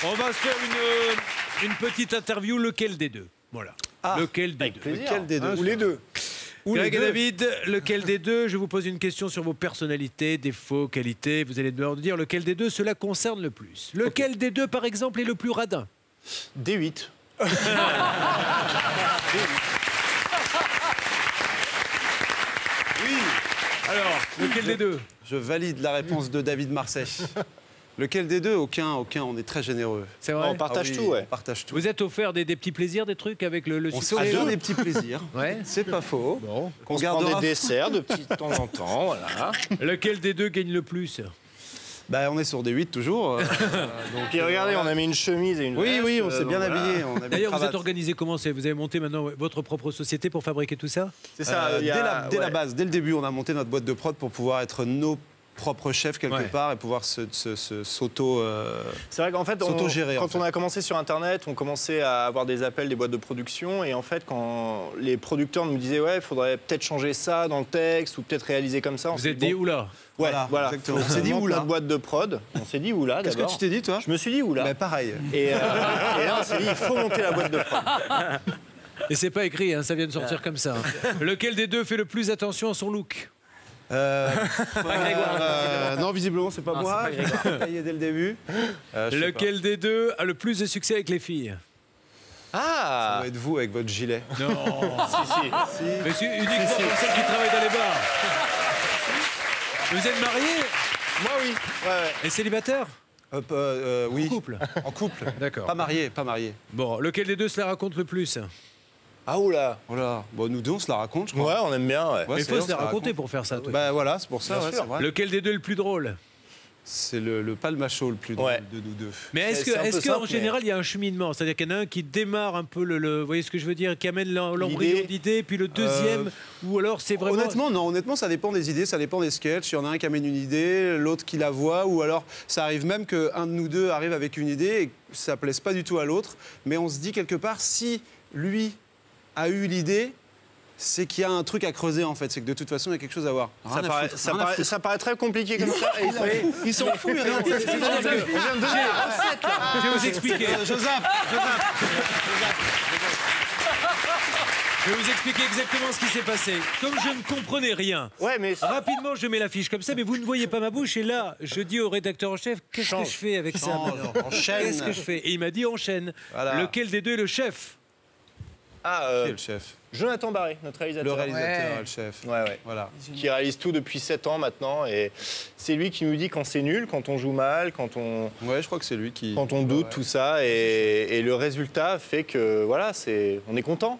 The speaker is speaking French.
On va se faire une petite interview. Lequel des deux? Voilà. Ah, lequel des deux? Lequel des deux? Hein, Ou les deux? Greg et David, lequel des deux? Je vous pose une question sur vos personnalités, défauts, qualités. Vous allez devoir nous dire lequel des deux cela concerne le plus. Lequel des deux, par exemple, est le plus radin? D8. Oui. Alors, lequel des deux? Je valide la réponse de David Marseille. Lequel des deux? Aucun, on est très généreux. C'est vrai. On partage tout, ouais. On partage tout. Vous êtes offert des petits plaisirs, des trucs avec le On succès? s'est offert des petits plaisirs. Ouais. C'est pas faux. Bon. On se prend des desserts de temps en temps, voilà. Lequel des deux gagne le plus? Bah, on est sur des 8 toujours. Puis regardez, on a mis une chemise et une veste. Oui, on s'est bien voilà. habillé. On a mis D'ailleurs, une vous êtes cravate. organisé comment? Vous avez monté maintenant votre propre société pour fabriquer tout ça? C'est ça, il y a- Dès la ouais. base, dès le début, on a monté notre boîte de prod pour pouvoir être nos propres chefs quelque Ouais. part et pouvoir s'auto... C'est vrai qu'en fait, S'auto-gérer, en quand fait. on a commencé sur Internet, on commençait à avoir des appels des boîtes de production. Et en fait, quand les producteurs nous disaient « Ouais, il faudrait peut-être changer ça dans le texte ou peut-être réaliser comme ça », on Vous s'est êtes dit oula? Ouais, Voilà, voilà. exactement. On On s'est dit oula. notre boîte de prod. On s'est dit oula Qu'est-ce que d'abord. tu t'es dit, toi? Je me suis dit oula. Bah, pareil. Et là, on s'est dit il faut monter la boîte de prod. Et c'est pas écrit, hein, ça vient de sortir comme ça. Lequel des deux fait le plus attention à son look? Non, visiblement, c'est pas moi. Je l'ai taillé dès le début. Je sais Lequel des deux a le plus de succès avec les filles? pas. Ça Ah doit être vous avec votre gilet. Non. si. Mais c'est uniquement pour celles qui travaillent dans les bars. Vous êtes marié Moi, oui. Ouais. et célibataire? Oui. En couple? En couple. D'accord. Pas marié, pas marié. Bon, lequel des deux se la raconte le plus? Ah, oula. Voilà. Bon, nous deux, on se la raconte, je crois. Ouais, on aime bien, ouais. Ouais, Mais il c'est faut vrai, se on la se la raconter raconte. pour faire ça, toi. Bah voilà, c'est pour ça, Bien ouais, sûr. c'est vrai. Lequel des deux est le plus drôle? C'est le palmacho le plus drôle Ouais. de nous deux. Mais est-ce C'est un peu qu'en simple, général, il y a un cheminement? C'est-à-dire qu'il y en a un qui démarre un peu vous voyez ce que je veux dire, qui amène l'embryon L'idée. d'idée, puis le deuxième, ou alors c'est vraiment... Honnêtement, non. Honnêtement, ça dépend des idées, ça dépend des sketchs. Il y en a un qui amène une idée, l'autre qui la voit, ou alors ça arrive même qu'un de nous deux arrive avec une idée et que ça plaise pas du tout à l'autre. Mais on se dit quelque part, si lui a eu l'idée, c'est qu'il y a un truc à creuser en fait. C'est que de toute façon, il y a quelque chose à voir. Ça paraît, ça paraît très compliqué comme ça. Et Ils s'en foutent. C'est-à-dire que- Je vais vous expliquer. Je zappe. Je vais vous expliquer exactement ce qui s'est passé. Comme je ne comprenais rien, Ouais, mais rapidement, je mets la fiche comme ça, mais vous ne voyez pas ma bouche. Et là, je dis au rédacteur en chef, qu'est-ce que Change. je fais avec ça maintenant? Enchaîne. Qu'est-ce que je fais? Et il m'a dit, enchaîne. Voilà. Lequel des deux est le chef? Qui est le chef? Jonathan Barré, notre Le réalisateur. réalisateur, le chef. Ouais. Voilà. Qui réalise tout depuis 7 ans maintenant. Et c'est lui qui nous dit quand c'est nul, quand on joue mal, quand on Ouais, je crois que c'est lui qui. doute, Ouais. tout ça. Et le résultat fait que, voilà, on est content.